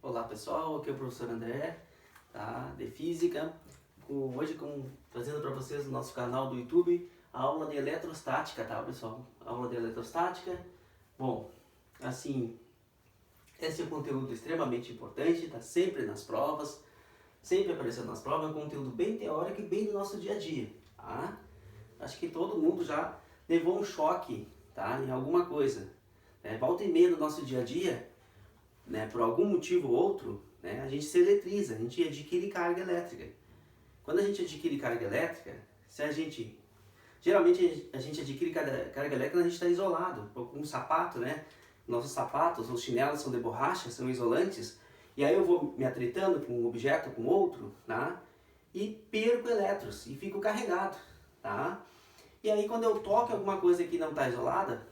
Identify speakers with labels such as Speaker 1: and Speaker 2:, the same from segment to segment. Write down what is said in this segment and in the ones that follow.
Speaker 1: Olá pessoal, aqui é o professor André, tá? De Física, hoje trazendo para vocês no nosso canal do YouTube a aula de eletrostática, tá pessoal? Aula de eletrostática. Bom, assim, esse é um conteúdo extremamente importante, tá sempre nas provas, sempre aparecendo nas provas, é um conteúdo bem teórico e bem do nosso dia a dia, tá? Acho que todo mundo já levou um choque, tá? Em alguma coisa, né? Volta e meia no nosso dia a dia, né, por algum motivo ou outro, né, a gente se eletriza, a gente adquire carga elétrica. Quando a gente adquire carga elétrica, geralmente a gente adquire carga elétrica quando a gente está isolado, com um sapato, né? Nossos sapatos ou chinelos são de borracha, são isolantes, e aí eu vou me atritando com um objeto, com outro, tá? E perco elétrons e fico carregado, tá? E aí quando eu toco alguma coisa que não está isolada,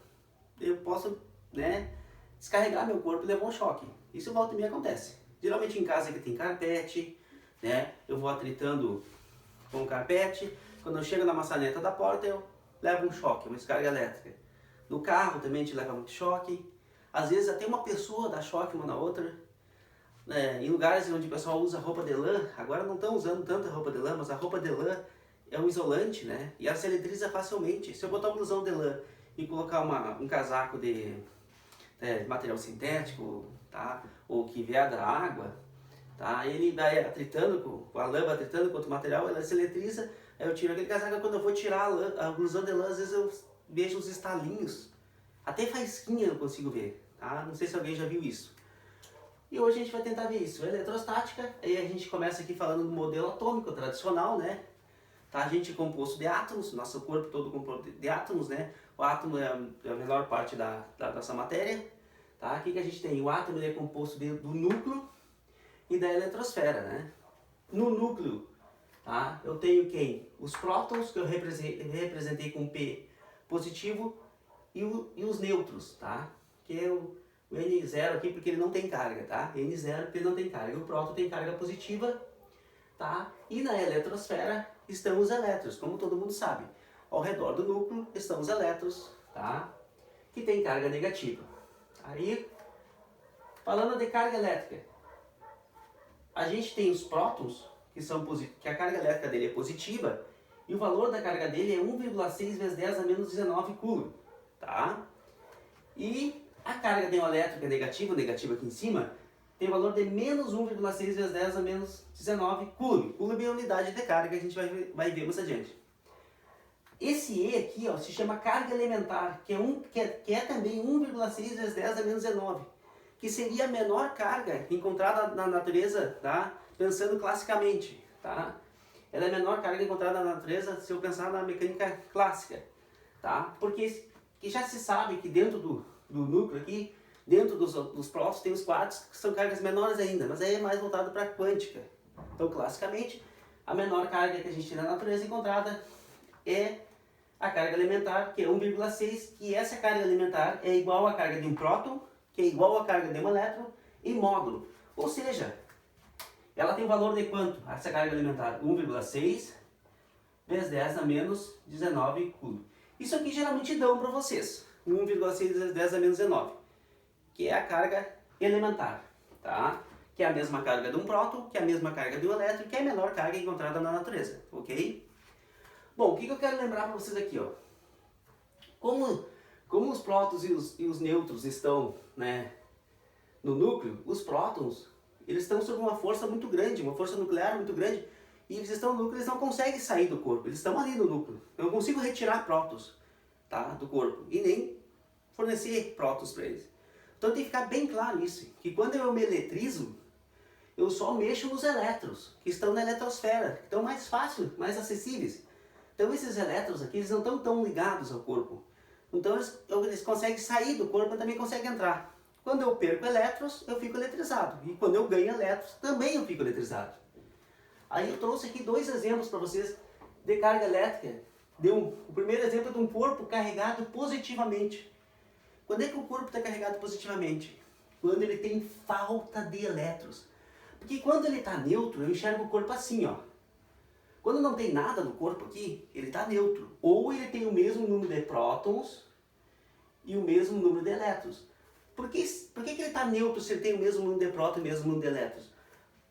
Speaker 1: eu posso, né, descarregar meu corpo e levar um choque. Isso volta e meia acontece. Geralmente em casa que tem carpete, né, eu vou atritando com o carpete, quando eu chego na maçaneta da porta eu levo um choque, uma descarga elétrica. No carro também a gente leva muito choque. Às vezes até uma pessoa dá choque uma na outra. Em lugares onde o pessoal usa roupa de lã, agora não estão usando tanta roupa de lã, mas a roupa de lã é um isolante, né? E ela se eletriza facilmente. Se eu botar um blusão de lã e colocar um casaco de material sintético, tá? Ou que vier da água, tá? Ele vai atritando, com a lã vai atritando com outro material, ela se eletriza, aí eu tiro aquele casaco, quando eu vou tirar a blusão de lã, às vezes eu vejo uns estalinhos, até faísquinha eu consigo ver, tá? Não sei se alguém já viu isso. E hoje a gente vai tentar ver isso, eletrostática, aí a gente começa aqui falando do modelo atômico tradicional, né? Tá? A gente é composto de átomos, nosso corpo todo composto de átomos, né? O átomo é a menor parte da nossa matéria. Tá? Aqui que a gente tem, o átomo ele é composto do núcleo e da eletrosfera, né? No núcleo, tá? Eu tenho quem? Os prótons, que eu representei com P positivo, e os nêutrons, tá? Que é o N0 aqui porque ele não tem carga, tá? N0 porque ele não tem carga. O próton tem carga positiva, tá? E na eletrosfera estão os elétrons, como todo mundo sabe. Ao redor do núcleo estão os elétrons, tá? Que tem carga negativa. Aí, falando de carga elétrica, a gente tem os prótons, que a carga elétrica dele é positiva, e o valor da carga dele é 1,6 vezes 10 a menos 19 coulomb, tá? E a carga neoelétrica negativa aqui em cima, tem o valor de menos 1,6 vezes 10 a menos 19 coulomb. Coulomb é a unidade de carga que a gente vai ver mais adiante. Esse E aqui, ó, se chama carga elementar, que é também 1,6 vezes 10 a menos 19, que seria a menor carga encontrada na natureza, tá? Pensando classicamente, tá? Ela é a menor carga encontrada na natureza se eu pensar na mecânica clássica, tá? Porque que já se sabe que dentro do núcleo aqui, dentro dos prótons tem os quartos que são cargas menores ainda, mas aí é mais voltado para a quântica. Então, classicamente, a menor carga que a gente tem na natureza encontrada é a carga elementar, que é 1,6, que essa carga elementar é igual à carga de um próton, que é igual à carga de um elétron, em módulo. Ou seja, ela tem o valor de quanto? Essa carga elementar, 1,6 vezes 10 a menos 19 coulomb. Isso aqui geralmente dão para vocês, 1,6 vezes 10 a menos 19, que é a carga elementar, tá? Que é a mesma carga de um próton, que é a mesma carga de um elétron, que é a menor carga encontrada na natureza, ok? Bom, o que eu quero lembrar para vocês aqui, ó? Como os prótons e os nêutrons estão, né, no núcleo, os prótons, eles estão sob uma força muito grande, uma força nuclear muito grande, e eles estão no núcleo, eles não conseguem sair do corpo, eles estão ali no núcleo. Eu não consigo retirar prótons, tá, do corpo, e nem fornecer prótons para eles. Então tem que ficar bem claro isso, que quando eu me eletrizo, eu só mexo nos elétrons, que estão na eletrosfera, que estão mais fácil, mais acessíveis. Então esses elétrons aqui, eles não estão tão ligados ao corpo. Então eles conseguem sair do corpo, mas também conseguem entrar. Quando eu perco elétrons, eu fico eletrizado. E quando eu ganho elétrons, também eu fico eletrizado. Aí eu trouxe aqui dois exemplos para vocês de carga elétrica. O primeiro exemplo é de um corpo carregado positivamente. Quando é que o corpo está carregado positivamente? Quando ele tem falta de elétrons. Porque quando ele está neutro, eu enxergo o corpo assim, ó. Quando não tem nada no corpo aqui, ele está neutro. Ou ele tem o mesmo número de prótons e o mesmo número de elétrons. por que ele está neutro se ele tem o mesmo número de prótons e o mesmo número de elétrons?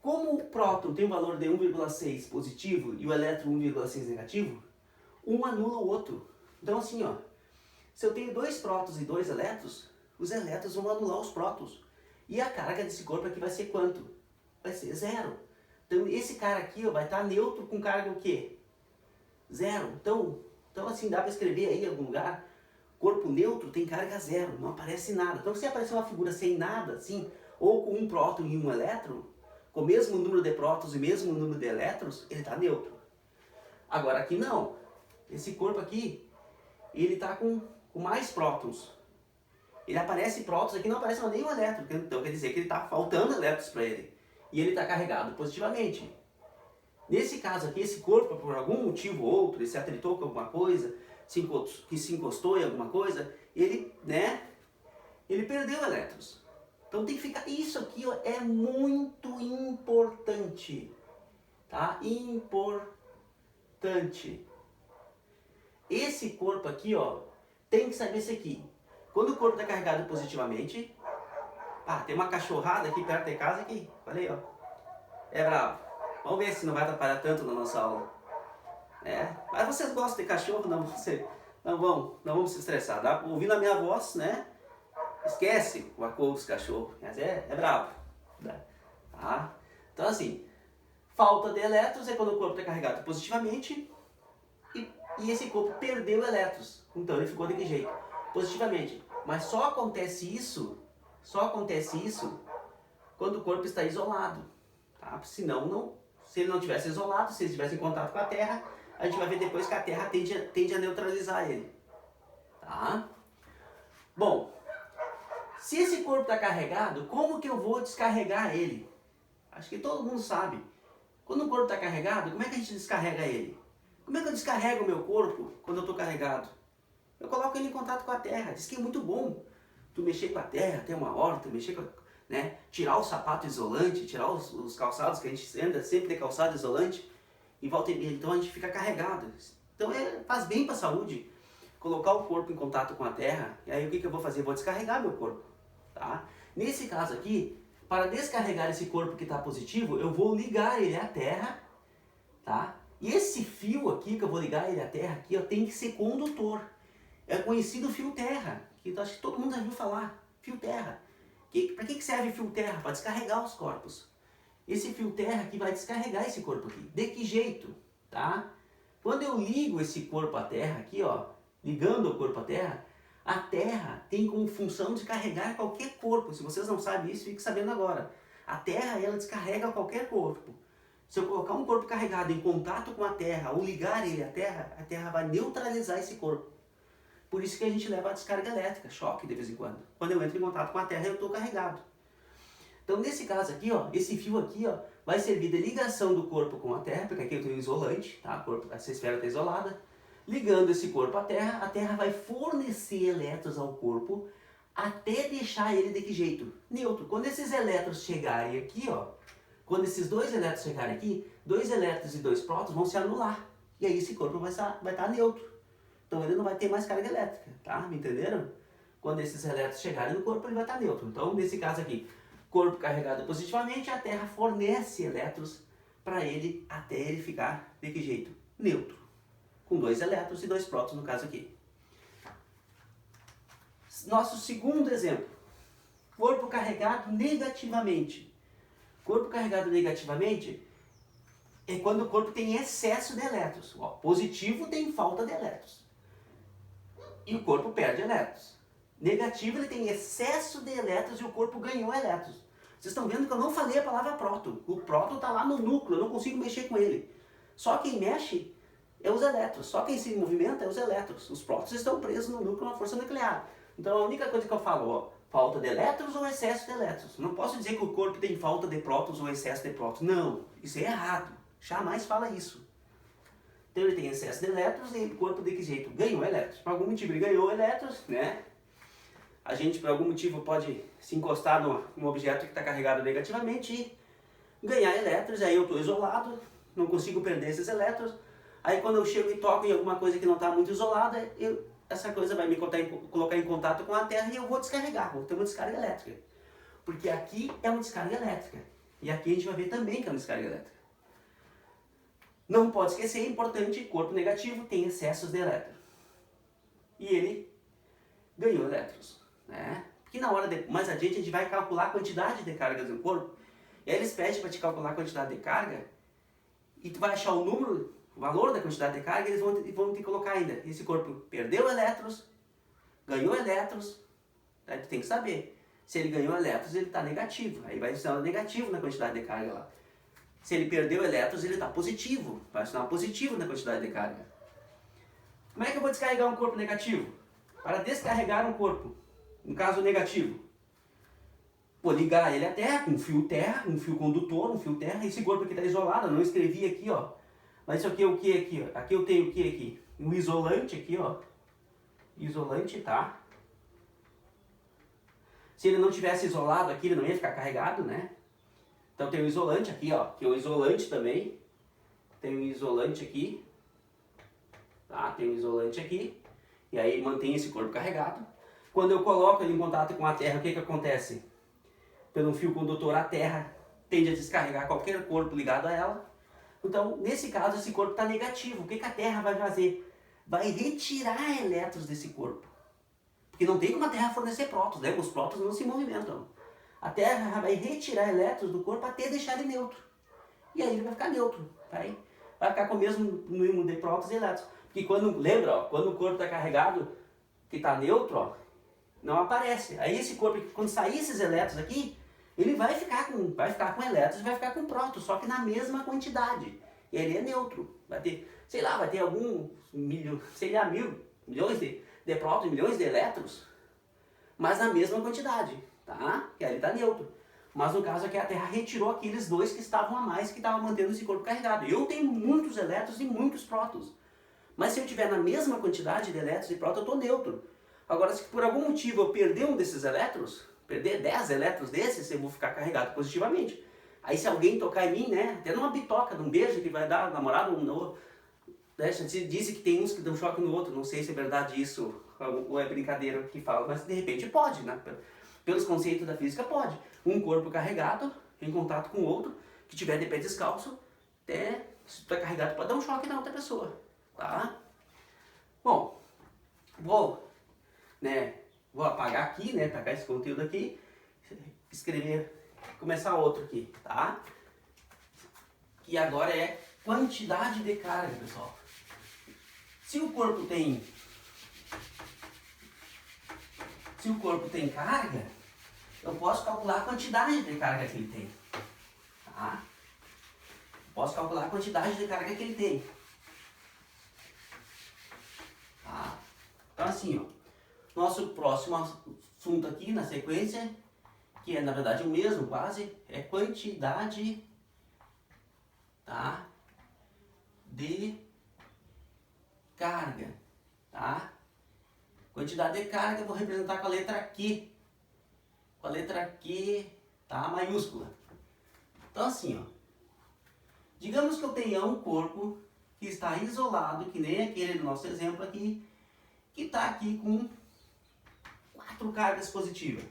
Speaker 1: Como o próton tem um valor de 1,6 positivo e o elétron 1,6 negativo, um anula o outro. Então assim, ó, se eu tenho 2 prótons e 2 elétrons, os elétrons vão anular os prótons. E a carga desse corpo aqui vai ser quanto? Vai ser 0. Então esse cara aqui, ó, vai estar neutro com carga o quê? 0. Então assim, dá para escrever aí em algum lugar, corpo neutro tem carga 0, não aparece nada. Então se aparecer uma figura sem nada, assim, ou com um próton e um elétron, com o mesmo número de prótons e o mesmo número de elétrons, ele está neutro. Agora aqui não. Esse corpo aqui, ele está com mais prótons. Ele aparece prótons, aqui não aparece nenhum elétron. Então quer dizer que ele está faltando elétrons para ele. E ele está carregado positivamente. Nesse caso aqui, esse corpo, por algum motivo ou outro, ele se atritou com alguma coisa, que se encostou em alguma coisa, ele perdeu elétrons. Então tem que ficar, isso aqui, ó, é muito importante, tá? Importante. Esse corpo aqui, ó, tem que saber isso aqui. Quando o corpo está carregado positivamente, tem uma cachorrada aqui perto de casa que, olha aí, ó, é bravo. Vamos ver se não vai atrapalhar tanto na nossa aula. Mas vocês gostam de cachorro, não vamos se estressar. Ouvindo a minha voz, né? Esquece o acordo dos cachorros, mas é bravo. Tá? Então assim, falta de elétrons é quando o corpo está carregado positivamente e esse corpo perdeu elétrons. Então ele ficou de que jeito? Positivamente. Mas só acontece isso quando o corpo está isolado. Tá? Senão, não, se ele não tivesse isolado, se ele estivesse em contato com a Terra, a gente vai ver depois que a Terra tende a neutralizar ele. Tá? Bom, se esse corpo está carregado, como que eu vou descarregar ele? Acho que todo mundo sabe. Quando o corpo está carregado, como é que a gente descarrega ele? Como é que eu descarrego o meu corpo quando eu estou carregado? Eu coloco ele em contato com a Terra. Diz que é muito bom tu mexer com a Terra, ter uma horta, mexer com, né? Tirar o sapato isolante, tirar os calçados, que a gente anda sempre de calçado isolante, e volta e meia, então a gente fica carregado. Então faz bem para a saúde colocar o corpo em contato com a Terra. E aí o que eu vou fazer? Eu vou descarregar meu corpo. Tá? Nesse caso aqui, para descarregar esse corpo que está positivo, eu vou ligar ele à Terra, tá? E esse fio aqui que eu vou ligar ele à Terra aqui, ó, tem que ser condutor. É conhecido fio terra, que acho que todo mundo já ouviu falar. Fio terra. Para que serve fio terra? Para descarregar os corpos. Esse fio terra aqui vai descarregar esse corpo aqui. De que jeito? Tá? Quando eu ligo esse corpo à Terra aqui, ó, ligando o corpo à Terra, a Terra tem como função de carregar qualquer corpo. Se vocês não sabem isso, fiquem sabendo agora. A Terra, ela descarrega qualquer corpo. Se eu colocar um corpo carregado em contato com a Terra ou ligar ele à Terra, a Terra vai neutralizar esse corpo. Por isso que a gente leva a descarga elétrica, choque de vez em quando. Quando eu entro em contato com a Terra, eu estou carregado. Então, nesse caso aqui, ó, esse fio aqui, ó, vai servir de ligação do corpo com a Terra, porque aqui eu tenho um isolante, tá? Essa esfera está isolada. Ligando esse corpo à Terra, a Terra vai fornecer elétrons ao corpo até deixar ele de que jeito? Neutro. Quando esses elétrons chegarem aqui, ó, quando esses 2 elétrons chegarem aqui, 2 elétrons e 2 prótons vão se anular. E aí esse corpo vai estar neutro. Então ele não vai ter mais carga elétrica, tá? Me entenderam? Quando esses elétrons chegarem no corpo, ele vai estar neutro. Então, nesse caso aqui, corpo carregado positivamente, a Terra fornece elétrons para ele até ele ficar de que jeito? Neutro. Com 2 elétrons e 2 prótons no caso aqui. Nosso segundo exemplo. Corpo carregado negativamente. Corpo carregado negativamente é quando o corpo tem excesso de elétrons. Ó, positivo tem falta de elétrons. E o corpo perde elétrons. Negativo, ele tem excesso de elétrons e o corpo ganhou elétrons. Vocês estão vendo que eu não falei a palavra próton. O próton está lá no núcleo, eu não consigo mexer com ele. Só quem mexe é os elétrons. Só quem se movimenta é os elétrons. Os prótons estão presos no núcleo na força nuclear. Então a única coisa que eu falo, ó, falta de elétrons ou excesso de elétrons. Não posso dizer que o corpo tem falta de prótons ou excesso de prótons. Não, isso é errado. Jamais fala isso. Então ele tem excesso de elétrons e o corpo de que jeito? Ganhou elétrons. Por algum motivo ele ganhou elétrons, né? A gente por algum motivo pode se encostar num objeto que está carregado negativamente e ganhar elétrons. Aí eu estou isolado, não consigo perder esses elétrons. Aí quando eu chego e toco em alguma coisa que não está muito isolada, essa coisa vai me colocar em contato com a Terra e eu vou descarregar, vou ter uma descarga elétrica. Porque aqui é uma descarga elétrica. E aqui a gente vai ver também que é uma descarga elétrica. Não pode esquecer, é importante, corpo negativo tem excessos de elétron. E ele ganhou elétrons, né? Porque na hora mais adiante a gente vai calcular a quantidade de cargas do corpo. E aí eles pedem para te calcular a quantidade de carga e tu vai achar o número, o valor da quantidade de carga e eles vão te colocar ainda. Esse corpo perdeu elétrons, ganhou elétrons, aí tu tem que saber. Se ele ganhou elétrons, ele está negativo. Aí vai ensinar negativo na quantidade de carga lá. Se ele perdeu elétrons, ele está positivo. Vai ensinar positivo na quantidade de carga. Como é que eu vou descarregar um corpo negativo? Para descarregar um corpo, no caso negativo, vou ligar ele à terra, um fio condutor, um fio terra. Esse corpo aqui está isolado, eu não escrevi aqui, ó. Mas isso aqui é o que aqui? Ó? Aqui eu tenho o que aqui? Um isolante aqui, ó. Isolante, tá? Se ele não tivesse isolado aqui, ele não ia ficar carregado, né? Então tem um isolante aqui, ó. Que é um isolante também. Tem um isolante aqui. Tá? Tem um isolante aqui. E aí mantém esse corpo carregado. Quando eu coloco ele em contato com a Terra, o que acontece? Pelo fio condutor, a Terra tende a descarregar qualquer corpo ligado a ela. Então, nesse caso, esse corpo está negativo. O que a Terra vai fazer? Vai retirar elétrons desse corpo. Porque não tem como a Terra fornecer prótons, né? Os prótons não se movimentam. A Terra vai retirar elétrons do corpo até deixar ele neutro. E aí ele vai ficar neutro. Vai ficar com o mesmo número de prótons e elétrons. Porque quando, lembra, ó, quando o corpo está carregado, que está neutro, ó, não aparece. Aí esse corpo, quando sair esses elétrons aqui, ele vai ficar com elétrons e vai ficar com prótons, só que na mesma quantidade. E ele é neutro. Vai ter, sei lá, vai ter alguns milhões de prótons, milhões de elétrons, mas na mesma quantidade, tá? Que aí ele está neutro. Mas no caso aqui a Terra retirou aqueles dois que estavam a mais, que estavam mantendo esse corpo carregado. Eu tenho muitos elétrons e muitos prótons. Mas se eu tiver na mesma quantidade de elétrons e prótons, eu estou neutro. Agora, se por algum motivo eu perder um desses elétrons, perder 10 elétrons desses, eu vou ficar carregado positivamente. Aí se alguém tocar em mim, né, até numa bitoca, num beijo que vai dar namorado, dizem que tem uns que dão choque no outro, não sei se é verdade isso ou é brincadeira que fala, mas de repente pode, né? Pelos conceitos da física pode. Um corpo carregado em contato com outro, que tiver de pé descalço, até se tu tá carregado pode dar um choque na outra pessoa, tá? Bom, vou apagar aqui, né, apagar esse conteúdo aqui, escrever, começar outro aqui, tá? Que agora é quantidade de carga, pessoal. Se o corpo tem carga, eu posso calcular a quantidade de carga que ele tem, tá? Posso calcular a quantidade de carga que ele tem. Tá? Então assim, ó, nosso próximo assunto aqui na sequência, que é na verdade o mesmo quase, é quantidade, tá, de carga, tá? Quantidade de carga eu vou representar com a letra Q. Com a letra Q, tá? Maiúscula. Então assim, ó. Digamos que eu tenha um corpo que está isolado, que nem aquele do nosso exemplo aqui, que está aqui com 4 cargas positivas.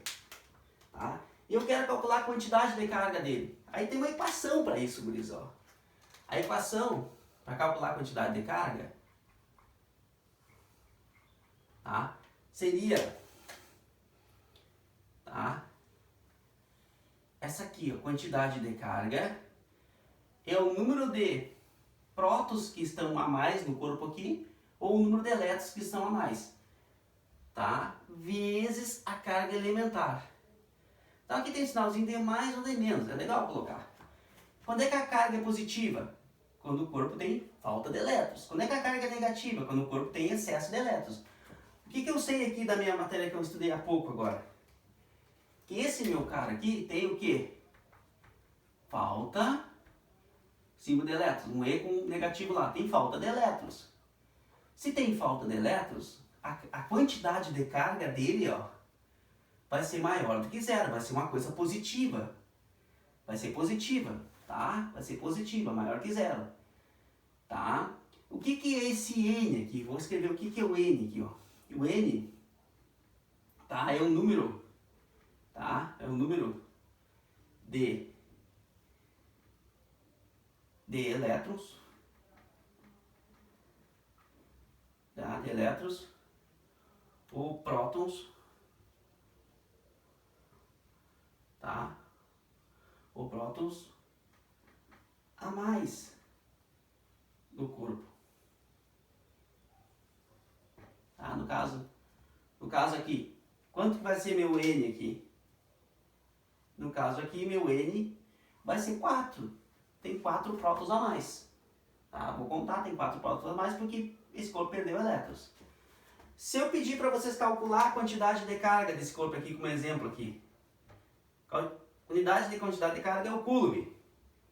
Speaker 1: Tá? E eu quero calcular a quantidade de carga dele. Aí tem uma equação para isso, gurizó. A equação para calcular a quantidade de carga, tá, seria, tá, essa aqui, ó, quantidade de carga é o número de prótons que estão a mais no corpo aqui, ou o número de elétrons que estão a mais, tá, vezes a carga elementar. Então aqui tem sinalzinho de mais ou de menos, é legal colocar. Quando é que a carga é positiva? Quando o corpo tem falta de elétrons. Quando é que a carga é negativa? Quando o corpo tem excesso de elétrons. O que eu sei aqui da minha matéria que eu estudei há pouco agora? Que esse meu cara aqui tem o quê? Falta, símbolo de elétrons, um E com um negativo lá, tem falta de elétrons. Se tem falta de elétrons, a quantidade de carga dele, ó, vai ser maior do que zero, vai ser uma coisa positiva. Vai ser positiva, tá? Vai ser positiva, maior que zero, tá? O que é esse N aqui? Vou escrever o que é o N aqui, ó. que o N, tá, é um número, tá, é um número de elétrons, tá, de elétrons ou prótons, tá, ou prótons a mais no corpo, tá, no caso aqui, quanto que vai ser meu N aqui? No caso aqui, meu N vai ser 4. Tem 4 prótons a mais. Tá? Vou contar, tem 4 prótons a mais porque esse corpo perdeu elétrons. Se eu pedir para vocês calcular a quantidade de carga desse corpo aqui, como exemplo aqui. Unidade de quantidade de carga é o coulomb.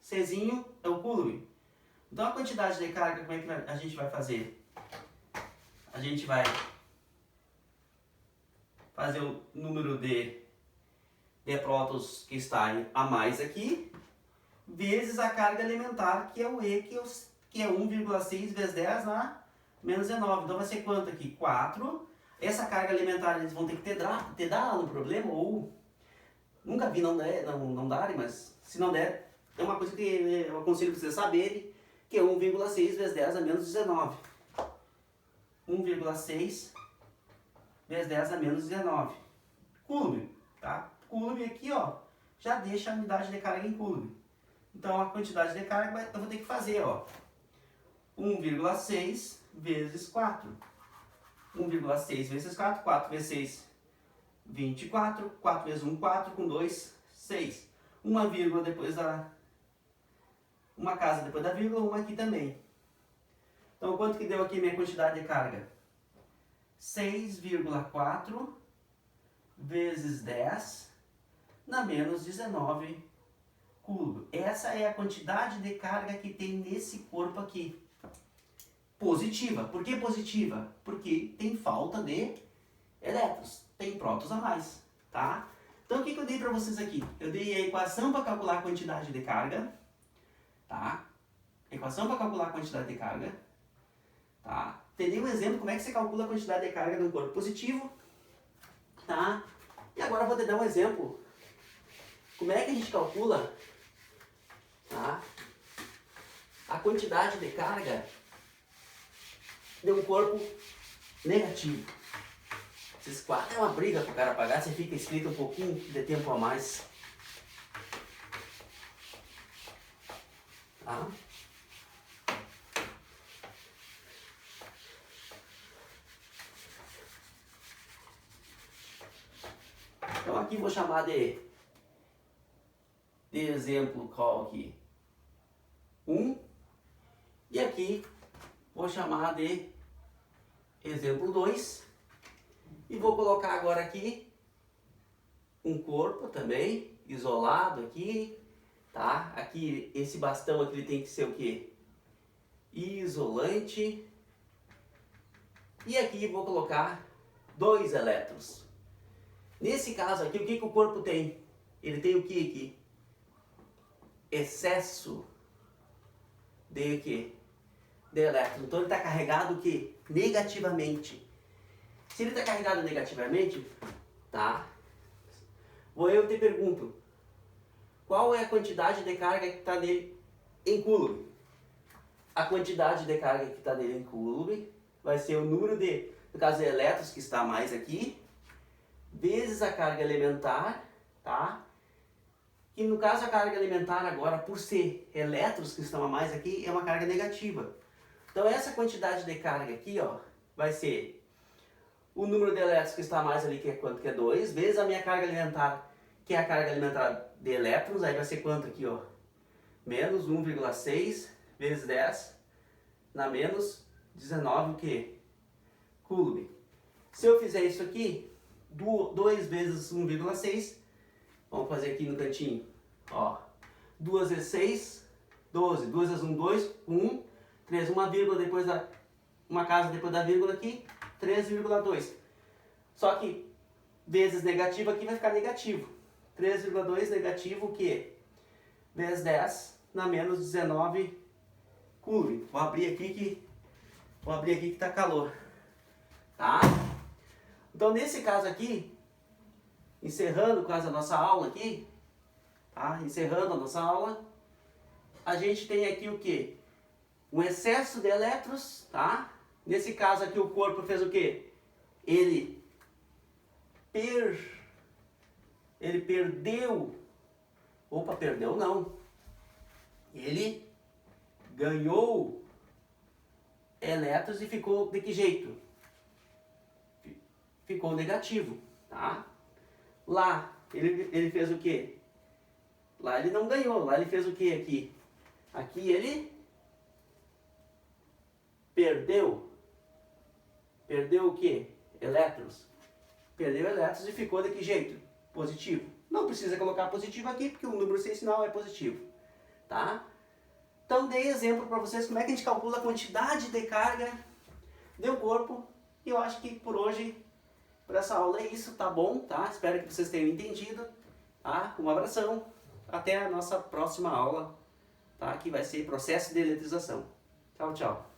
Speaker 1: Czinho é o coulomb. Então a quantidade de carga, como é que a gente vai fazer? A gente vai fazer o número de prótons que está a mais aqui, vezes a carga elementar, que é o E, que é 1,6 vezes 10 na menos 19. Então vai ser quanto aqui? 4. Essa carga elementar eles vão ter que ter dado um problema, ou nunca vi não darem, mas se não der, é uma coisa que eu aconselho vocês saberem, que é 1,6 vezes 10 a menos 19. 1,6 vezes 10 a menos 19. Coulomb, tá? Coulomb aqui, ó, já deixa a unidade de carga em coulomb. Então a quantidade de carga eu vou ter que fazer, ó, 1,6 vezes 4. 1,6 vezes 4, 4 vezes 6, 24, 4 vezes 1, 4, com 2, 6. Uma vírgula depois uma casa depois da vírgula, uma aqui também. Então quanto que deu aqui minha quantidade de carga? 6,4 vezes 10 na menos 19 coulomb. Essa é a quantidade de carga que tem nesse corpo aqui. Positiva. Por que positiva? Porque tem falta de elétrons, tem prótons a mais, tá? Então o que eu dei para vocês aqui? Eu dei a equação para calcular a quantidade de carga, tá? Equação para calcular a quantidade de carga, tá? Entendeu um exemplo como é que você calcula a quantidade de carga de um corpo positivo, tá? E agora eu vou te dar um exemplo. Como é que a gente calcula, tá, a quantidade de carga de um corpo negativo? Esses quatro é uma briga para o cara pagar, você fica escrito um pouquinho de tempo a mais. Tá? Então aqui vou chamar de exemplo qual aqui? 1. E aqui vou chamar de exemplo 2. E vou colocar agora aqui um corpo também, isolado aqui, tá? Aqui, esse bastão aqui ele tem que ser o quê? Isolante. E aqui vou colocar 2 elétrons. Nesse caso aqui, o que o corpo tem? Ele tem o que aqui? Excesso de quê? De elétrons. Então ele está carregado o quê? Negativamente. Se ele está carregado negativamente, tá? Eu te pergunto, qual é a quantidade de carga que está nele em coulomb? A quantidade de carga que está nele em coulomb vai ser o número de, no caso de elétrons que está mais aqui, vezes a carga elementar, tá? Que no caso a carga elementar agora, por ser elétrons que estão a mais aqui, é uma carga negativa. Então essa quantidade de carga aqui, ó, vai ser o número de elétrons que está a mais ali, que é quanto? Que é 2, vezes a minha carga elementar, que é a carga elementar de elétrons, aí vai ser quanto aqui, ó? Menos 1,6 vezes 10 na menos 19, o quê? Coulomb. Se eu fizer isso aqui, 2 vezes 1,6, vamos fazer aqui no cantinho, ó, 2 vezes 6, 12, 2 vezes 1, 2, 1, 3, uma vírgula depois uma casa depois da vírgula aqui, 3,2. Só que vezes negativo aqui vai ficar negativo. 3,2 negativo o quê? Vezes 10 na menos 19 coulomb. Vou abrir aqui que tá calor. Tá? Então, nesse caso aqui, encerrando quase a nossa aula aqui, tá? Encerrando a nossa aula, a gente tem aqui o quê? Um excesso de elétrons, tá? Nesse caso aqui o corpo fez o quê? Ele perdeu, opa, perdeu não, ele ganhou elétrons e ficou de que jeito? Ficou negativo, tá? Lá, ele fez o quê? Lá ele não ganhou, lá ele fez o quê aqui? Aqui ele perdeu o quê? Elétrons. Perdeu elétrons e ficou de que jeito? Positivo. Não precisa colocar positivo aqui, porque o número sem sinal é positivo, tá? Então dei exemplo para vocês como é que a gente calcula a quantidade de carga de um corpo. E eu acho que por hoje, por essa aula é isso, tá bom? Tá? Espero que vocês tenham entendido. Tá? Um abração. Até a nossa próxima aula, tá? Que vai ser processo de eletrização. Tchau, tchau.